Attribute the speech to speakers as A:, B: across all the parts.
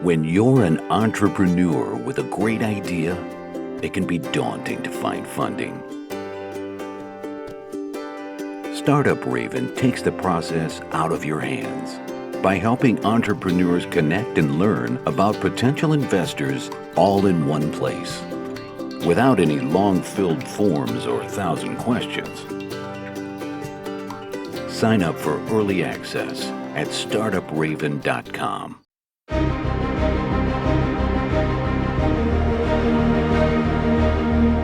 A: When you're an entrepreneur with a great idea, it can be daunting to find funding. Startup Raven takes the process out of your hands by helping entrepreneurs connect and learn about potential investors all in one place, without any long-filled forms or 1,000 questions. Sign up for early access at Startuprad.io.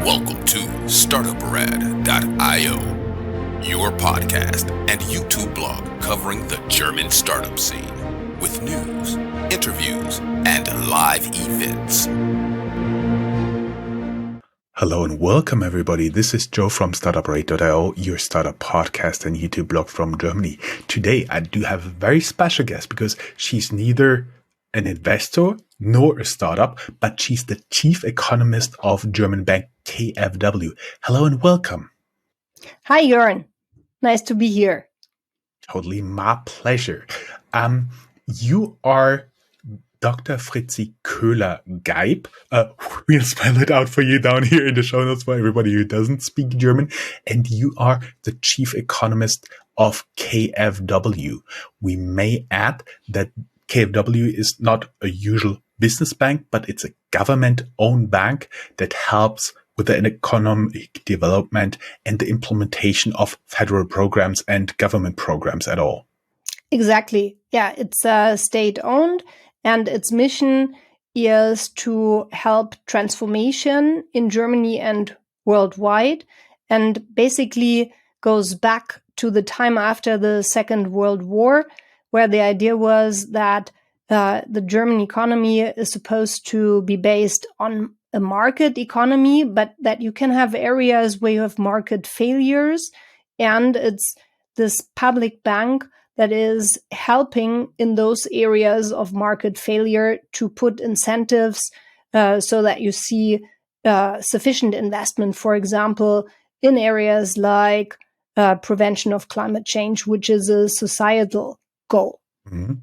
B: Welcome to Startuprad.io, your podcast and YouTube blog covering the German startup scene with news, interviews, and live events.
C: Hello and welcome everybody. This is Joe from Startuprad.io, your startup podcast and YouTube blog from Germany. Today I do have a very special guest because she's neither an investor nor a startup, but she's the Chief Economist of German bank KfW. Hello and welcome.
D: Hi, Jörn. Nice to be here.
C: Totally my pleasure. You are Dr. Fritzi Köhler-Geib. We'll spell it out for you down here in the show notes for everybody who doesn't speak German. And you are the Chief Economist of KfW. We may add that KfW is not a usual business bank, but it's a government-owned bank that helps with the economic development and the implementation of federal programs and government programs at all.
D: Exactly. Yeah, it's state-owned, and its mission is to help transformation in Germany and worldwide, and basically goes back to the time after the Second World War, where the idea was that the German economy is supposed to be based on a market economy, but that you can have areas where you have market failures, and it's this public bank that is helping in those areas of market failure to put incentives so that you see sufficient investment, for example, in areas like prevention of climate change, which is a societal goal.
C: Mm-hmm.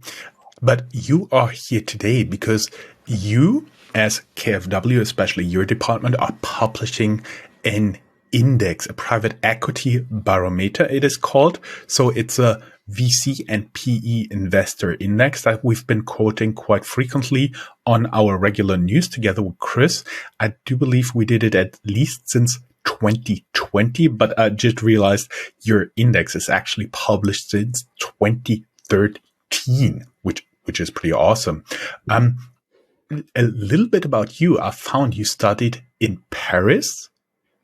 C: But you are here today because you, as KfW, especially your department, are publishing an index, a private equity barometer, it is called. So it's a VC and PE investor index that we've been quoting quite frequently on our regular news together with Chris. I do believe we did it at least since 2020, but I just realized your index is actually published since 2013, which is pretty awesome. A little bit about you. I found you studied in Paris,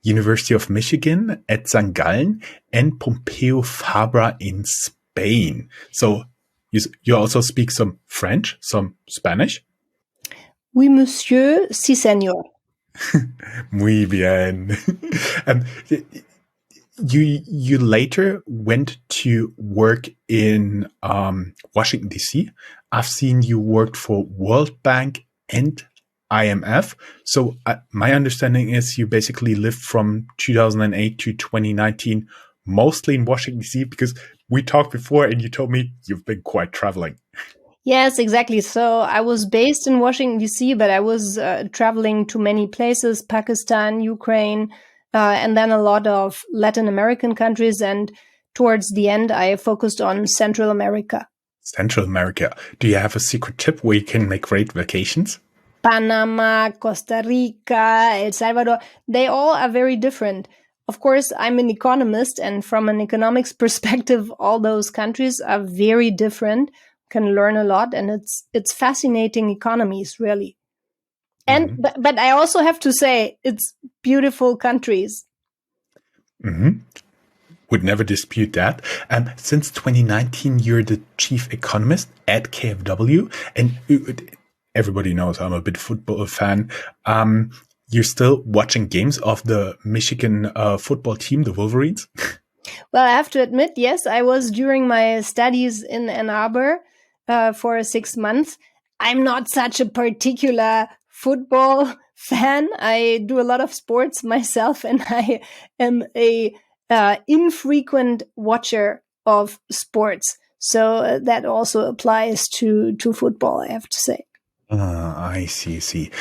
C: University of Michigan at St. Gallen, and Pompeu Fabra in Spain. So you also speak some French, some Spanish?
D: Oui, monsieur, si, señor.
C: Muy bien. You later went to work in Washington, D.C. I've seen you worked for World Bank and IMF. So my understanding is you basically lived from 2008 to 2019, mostly in Washington, D.C., because we talked before and you told me you've been quite traveling.
D: Yes, exactly. So I was based in Washington, D.C., but I was traveling to many places, Pakistan, Ukraine, and then a lot of Latin American countries. And towards the end, I focused on Central America.
C: Central America. Do you have a secret tip where you can make great vacations?
D: Panama, Costa Rica, El Salvador, they all are very different. Of course, I'm an economist, and from an economics perspective, all those countries are very different. Can learn a lot, and it's fascinating economies, really. And but I also have to say, it's beautiful countries.
C: Mm-hmm. Would never dispute that. Since 2019, you're the chief economist at KfW, and everybody knows I'm a big football fan. You're still watching games of the Michigan football team, the Wolverines?
D: Well, I have to admit, yes, I was during my studies in Ann Arbor for 6 months. I'm not such a particular football fan. I do a lot of sports myself, and I am a infrequent watcher of sports. So that also applies to football, I have to say.
C: I see.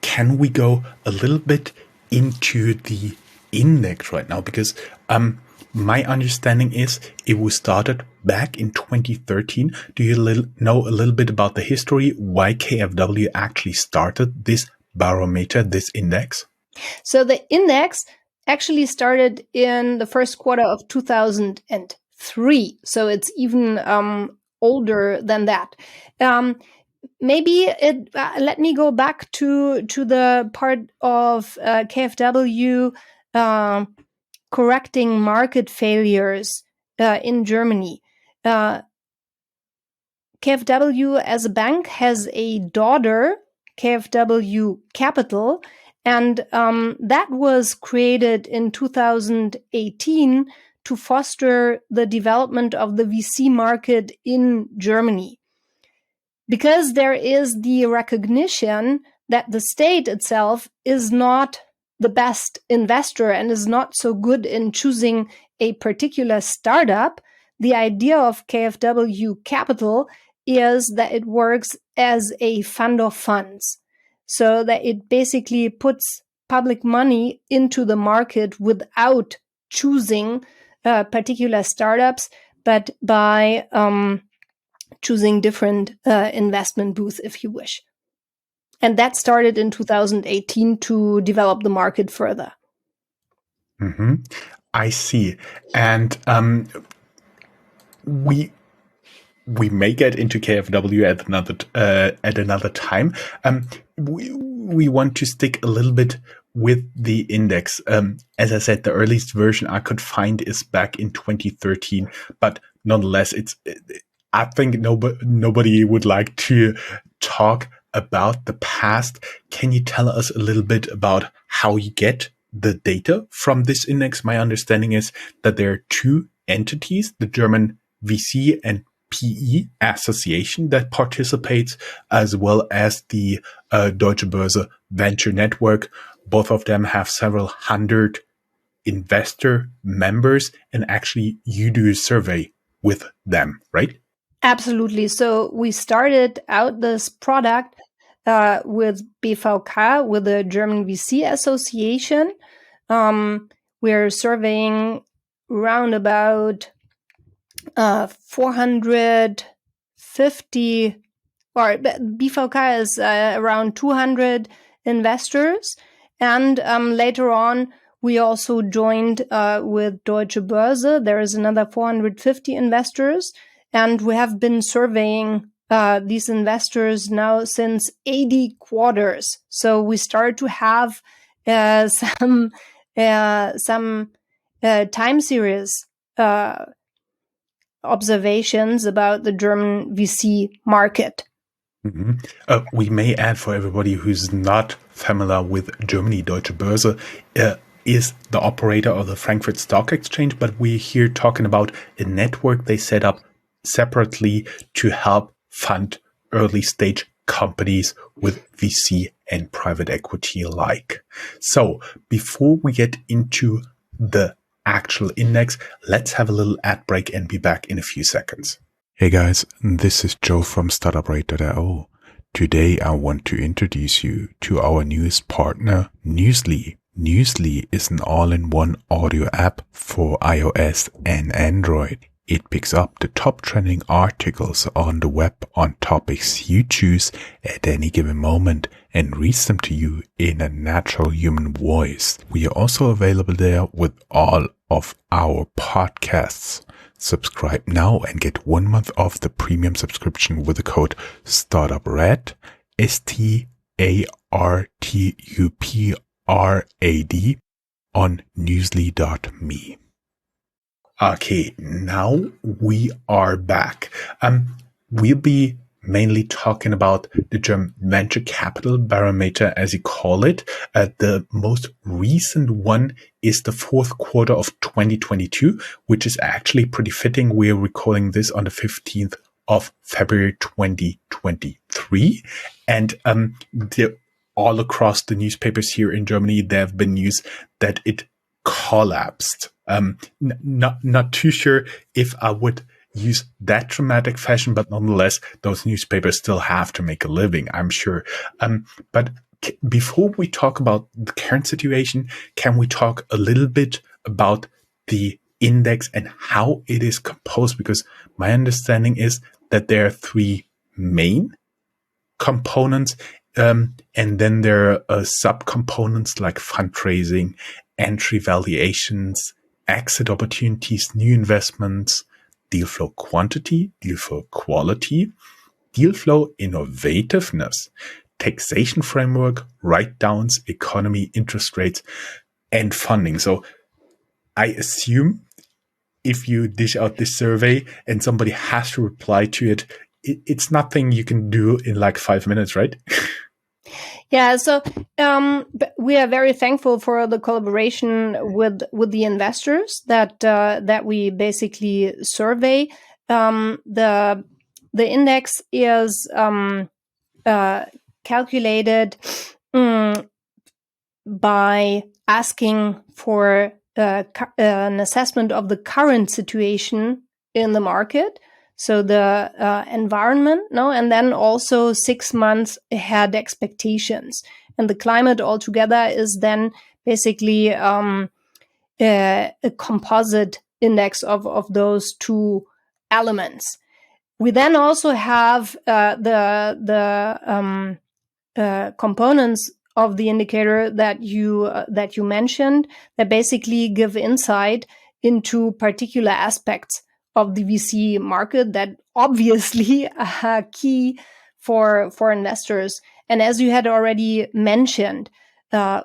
C: Can we go a little bit into the index right now? Because my understanding is it was started back in 2013. Do you know a little bit about the history, why KfW actually started this barometer, this index?
D: So the index actually started in the first quarter of 2003. So it's even older than that. Let me go back to the part of KfW correcting market failures in Germany. KfW as a bank has a daughter, KfW Capital, and that was created in 2018 to foster the development of the VC market in Germany. Because there is the recognition that the state itself is not the best investor and is not so good in choosing a particular startup, the idea of KfW Capital is that it works as a fund of funds, so that it basically puts public money into the market without choosing particular startups, but by choosing different investment booths, if you wish. And that started in 2018 to develop the market further.
C: Mm-hmm. I see. And we may get into KfW at another time. We want to stick a little bit with the index. As I said, the earliest version I could find is back in 2013, but nonetheless, I think nobody would like to talk about the past. Can you tell us a little bit about how you get the data from this index? My understanding is that there are two entities, the German VC and PE Association that participates, as well as the Deutsche Börse Venture Network. Both of them have several hundred investor members, and actually you do a survey with them, right?
D: Absolutely. So we started out this product with BVK, with the German VC Association. We're surveying around about 450, or BVK is around 200 investors. And later on, we also joined with Deutsche Börse. There is another 450 investors. And we have been surveying these investors now since 80 quarters. So we start to have some time series observations about the German VC market.
C: Mm-hmm. We may add, for everybody who's not familiar with Germany, Deutsche Börse is the operator of the Frankfurt Stock Exchange, but we're here talking about a network they set up separately to help fund early stage companies with VC and private equity alike. So before we get into the actual index, let's have a little ad break and be back in a few seconds.
E: Hey guys, this is Joe from Startuprad.io. Today I want to introduce you to our newest partner, Newsly. Newsly is an all-in-one audio app for iOS and Android. It picks up the top trending articles on the web on topics you choose at any given moment and reads them to you in a natural human voice. We are also available there with all of our podcasts. Subscribe now and get 1 month off the premium subscription with the code StartupRad, STARTUPRAD on newsly.me.
C: Okay, now we are back. We'll be mainly talking about the German venture capital barometer, as you call it. The most recent one is the fourth quarter of 2022, which is actually pretty fitting. We're recording this on the 15th of February 2023. And all across the newspapers here in Germany, there have been news that it collapsed. Not too sure if I would use that dramatic fashion, but nonetheless, those newspapers still have to make a living, I'm sure. But before we talk about the current situation, can we talk a little bit about the index and how it is composed? Because my understanding is that there are three main components, and then there are subcomponents like fundraising, entry valuations, exit opportunities, new investments, deal flow quantity, deal flow quality, deal flow innovativeness, taxation framework, write-downs, economy, interest rates, and funding. So I assume if you dish out this survey and somebody has to reply to it, it's nothing you can do in like 5 minutes, right?
D: Yeah, so we are very thankful for the collaboration with the investors that we basically survey. The index is calculated by asking for an assessment of the current situation in the market. So the environment, and then also 6 months ahead expectations. And the climate altogether is then basically a composite index of those two elements. We then also have the components of the indicator that you mentioned that basically give insight into particular aspects of the VC market that obviously are key for investors. And as you had already mentioned, the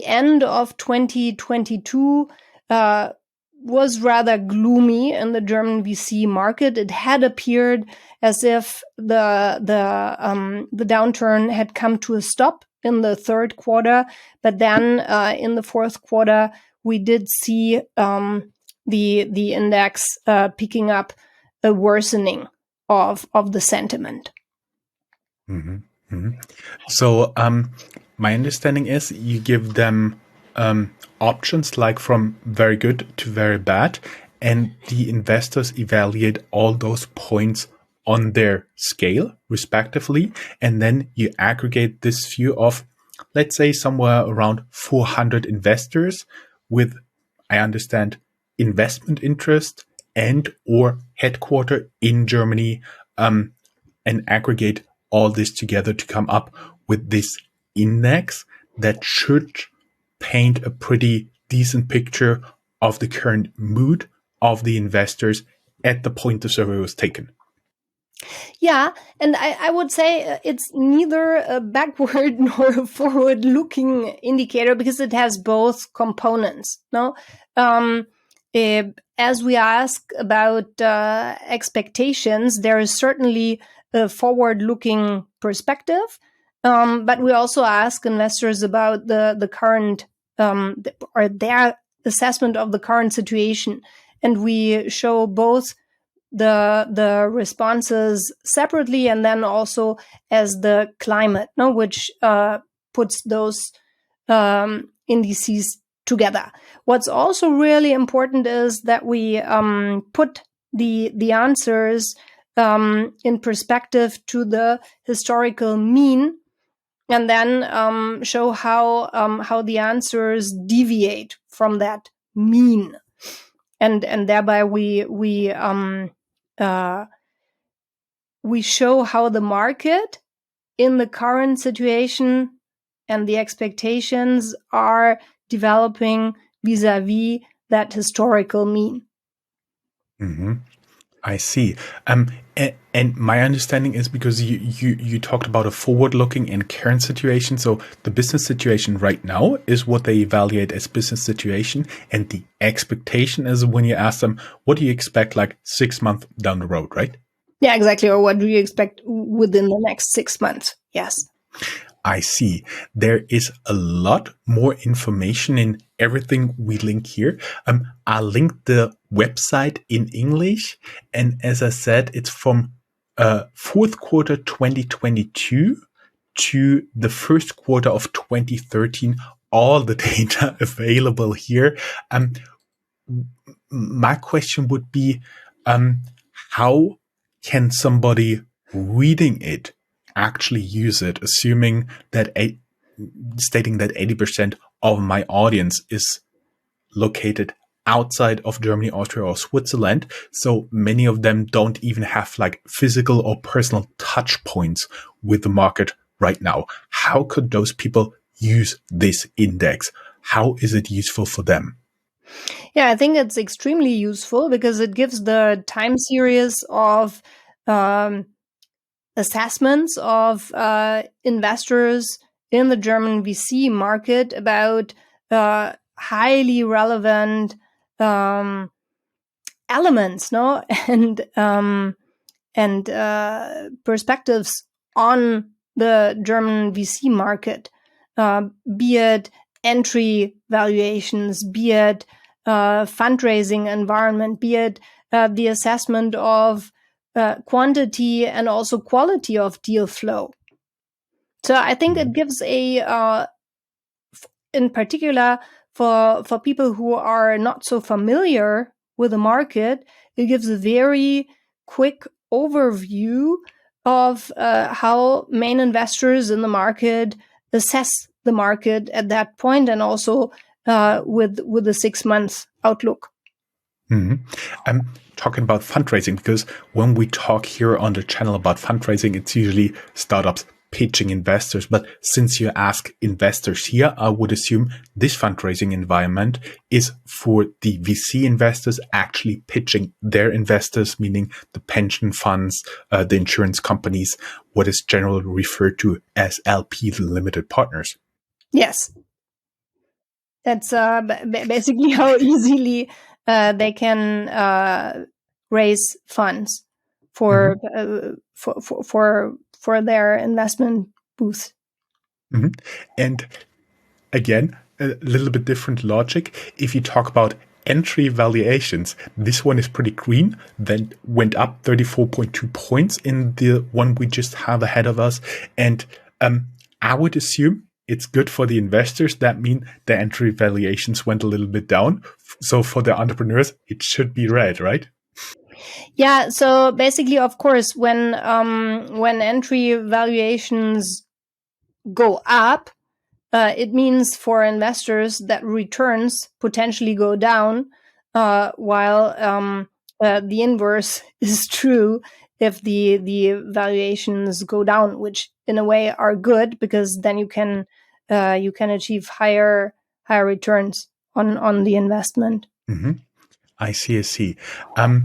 D: end of 2022 was rather gloomy in the German VC market. It had appeared as if the downturn had come to a stop in the third quarter, but then in the fourth quarter we did see the index picking up a worsening of the sentiment.
C: Mm-hmm. Mm-hmm. So my understanding is you give them options like from very good to very bad, and the investors evaluate all those points on their scale respectively, and then you aggregate this view of, let's say, somewhere around 400 investors with, I understand, investment interest and or headquarter in Germany, and aggregate all this together to come up with this index that should paint a pretty decent picture of the current mood of the investors at the point the survey was taken.
D: Yeah, and I would say it's neither a backward nor a forward-looking indicator because it has both components. No, as we ask about expectations, there is certainly a forward-looking perspective, but we also ask investors about the current or their assessment of the current situation, and we show both the responses separately and then also as the climate, which puts those indices together. What's also really important is that we put the answers in perspective to the historical mean, and then show how the answers deviate from that mean, and thereby we show how the market in the current situation and the expectations are developing vis-a-vis that historical mean.
C: Mm-hmm. I see. And my understanding is because you talked about a forward-looking and current situation. So the business situation right now is what they evaluate as business situation, and the expectation is when you ask them, what do you expect like 6 months down the road, right?
D: Yeah, exactly. Or what do you expect within the next 6 months? Yes.
C: I see. There is a lot more information in everything we link here. I'll link the website in English. And as I said, it's from fourth quarter 2022 to the first quarter of 2013. All the data available here. my question would be, how can somebody reading it actually use it, assuming that stating that 80% of my audience is located outside of Germany, Austria, or Switzerland. So many of them don't even have like physical or personal touch points with the market right now. How could those people use this index? How is it useful for them?
D: Yeah, I think it's extremely useful because it gives the time series of assessments of investors in the German VC market about highly relevant elements, no, and perspectives on the German VC market, be it entry valuations, be it fundraising environment, be it the assessment of quantity and also quality of deal flow. So I think it gives in particular for people who are not so familiar with the market, it gives a very quick overview of how main investors in the market assess the market at that point, and also with the 6 months outlook.
C: I'm talking about fundraising because when we talk here on the channel about fundraising, it's usually startups pitching investors. But since you ask investors here, I would assume this fundraising environment is for the VC investors actually pitching their investors, meaning the pension funds, the insurance companies, what is generally referred to as LPs, limited partners.
D: Yes. That's basically how easily they can raise funds for their investment booth.
C: And again, a little bit different logic. If you talk about entry valuations, this one is pretty green, then went up 34.2 points in the one we just have ahead of us. And I would assume it's good for the investors. That means the entry valuations went a little bit down. So for the entrepreneurs, it should be red, right?
D: Yeah. So basically, of course, when entry valuations go up, it means for investors that returns potentially go down, while the inverse is true if the valuations go down, which in a way are good because then you can achieve higher returns on the investment.
C: I see. Let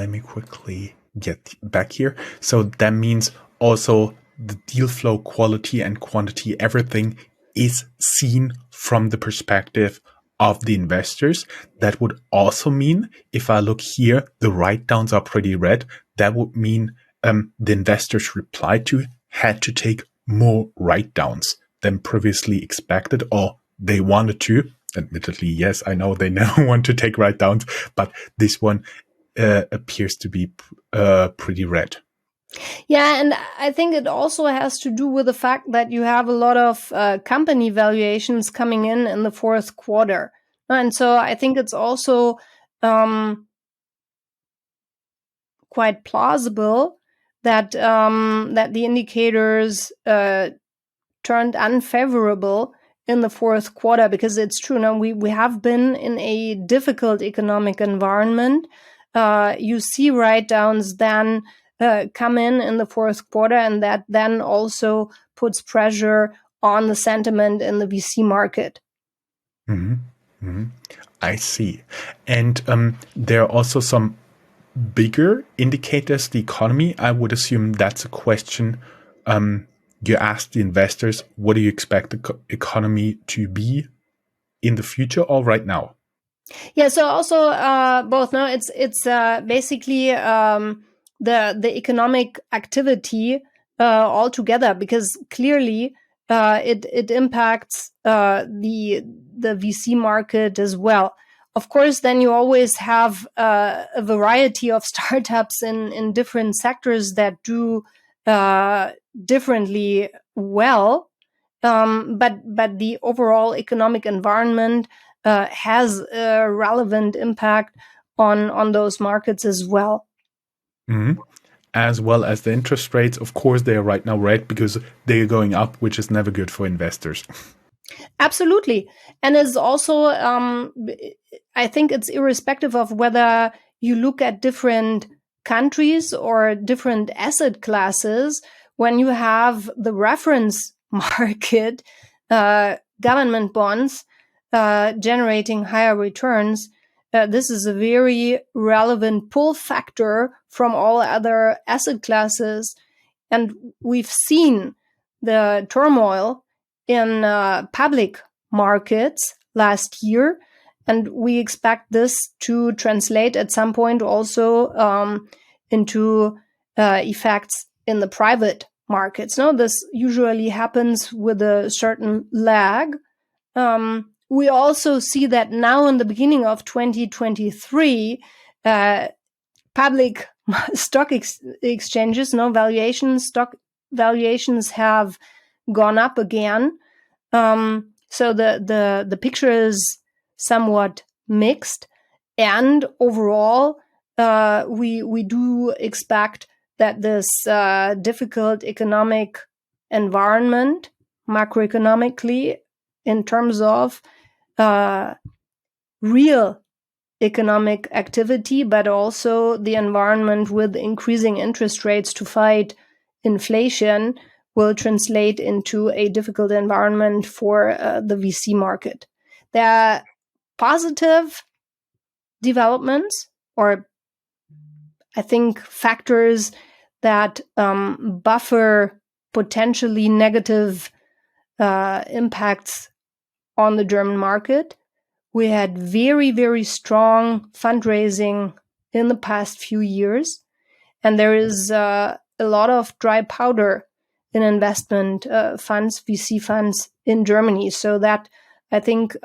C: me quickly get back here. So that means also the deal flow quality and quantity, everything is seen from the perspective of the investors. That would also mean, if I look here, the write-downs are pretty red. That would mean the investors replied to had to take more write-downs than previously expected, or they wanted to. Admittedly, yes, I know they never want to take write-downs, but this one appears to be pretty red.
D: Yeah, and I think it also has to do with the fact that you have a lot of company valuations coming in the fourth quarter. And so I think it's also quite plausible that that the indicators turned unfavorable in the fourth quarter, because it's true. Now we have been in a difficult economic environment. You see write-downs then come in the fourth quarter, and that then also puts pressure on the sentiment in the VC market.
C: I see. And there are also some bigger indicators, the economy. I would assume that's a question you ask the investors. What do you expect the economy to be in the future or right now?
D: Yeah, so also both. No, it's basically the economic activity altogether, because clearly it impacts the VC market as well. Of course, then you always have a variety of startups in different sectors that do differently well. but the overall economic environment has a relevant impact on those markets as well.
C: Mm-hmm. As well as the interest rates, of course, they are right now red because they are going up, which is never good for investors.
D: Absolutely. And it's also, I think it's irrespective of whether you look at different countries or different asset classes. When you have the reference market, government bonds generating higher returns, this is a very relevant pull factor from all other asset classes. And we've seen the turmoil in public markets last year, and we expect this to translate at some point also into effects in the private markets. No, this usually happens with a certain lag. We also see that now in the beginning of 2023, public stock exchanges, stock valuations have gone up again. So the picture is somewhat mixed, and overall, we do expect that this difficult economic environment, macroeconomically, in terms of real economic activity, but also the environment with increasing interest rates to fight inflation, will translate into a difficult environment for the VC market. There are positive developments, or I think factors that buffer potentially negative impacts on the German market. We had very, very strong fundraising in the past few years, and there is a lot of dry powder in investment funds, VC funds in Germany. So that, I think,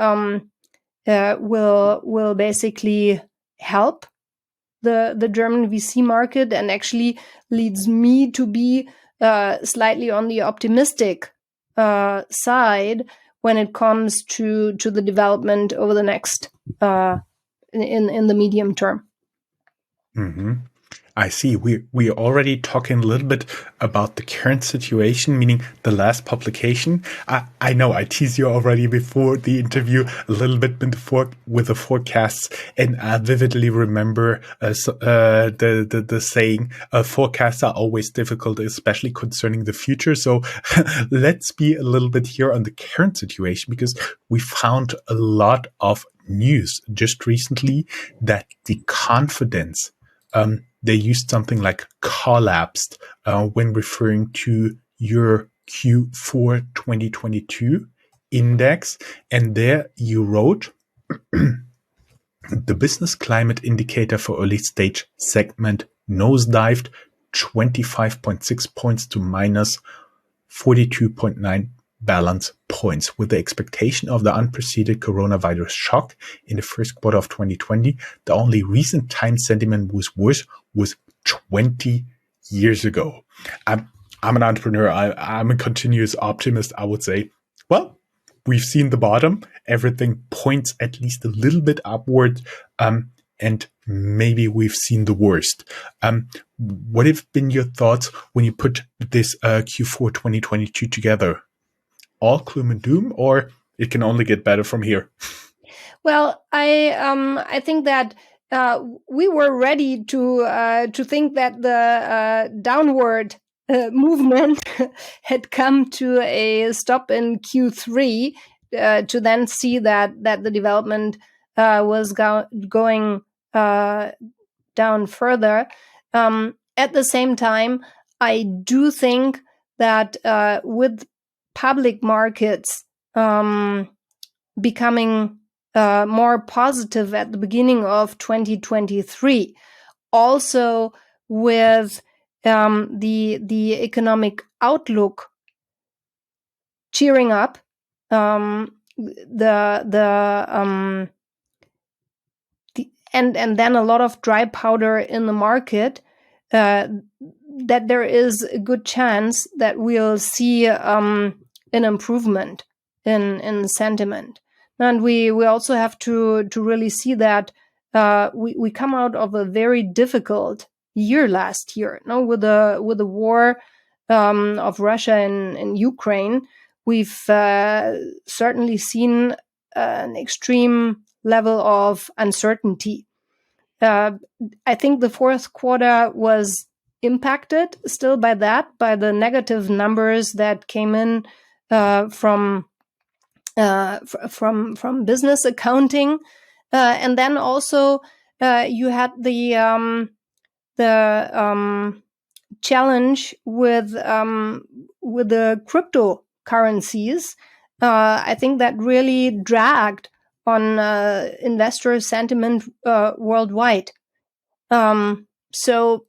D: will basically help the German VC market, and actually leads me to be slightly on the optimistic side when it comes to the development over the next in the medium term.
C: Mm-hmm. I see. We're already talking a little bit about the current situation, meaning the last publication. I know I teased you already before the interview a little bit with the forecasts, and I vividly remember the saying, forecasts are always difficult, especially concerning the future. So let's be a little bit here on the current situation, because we found a lot of news just recently that the confidence they used something like collapsed when referring to your Q4 2022 index. And there you wrote, the business climate indicator for early stage segment nosedived 25.6 points to minus 42.9 balance points. With the expectation of the unprecedented coronavirus shock in the first quarter of 2020, the only recent time sentiment was worse was 20 years ago. I'm an entrepreneur. I'm a continuous optimist, I would say. Well, we've seen the bottom. Everything points at least a little bit upward. And maybe we've seen the worst. What have been your thoughts when you put this Q4 2022 together? All gloom and doom, or it can only get better from here?
D: Well, I think that we were ready to think that the downward movement had come to a stop in Q3, to then see that the development was going down further. At the same time, I do think that with public markets becoming more positive at the beginning of 2023, also with the economic outlook cheering up, and then a lot of dry powder in the market, that there is a good chance that we'll see an improvement in sentiment. And we also have to really see that we come out of a very difficult year last year. With the war of Russia in Ukraine, we've certainly seen an extreme level of uncertainty. I think the fourth quarter was impacted still by the negative numbers that came in from business accounting, and then also you had the challenge with the cryptocurrencies. I think that really dragged on investor sentiment worldwide. So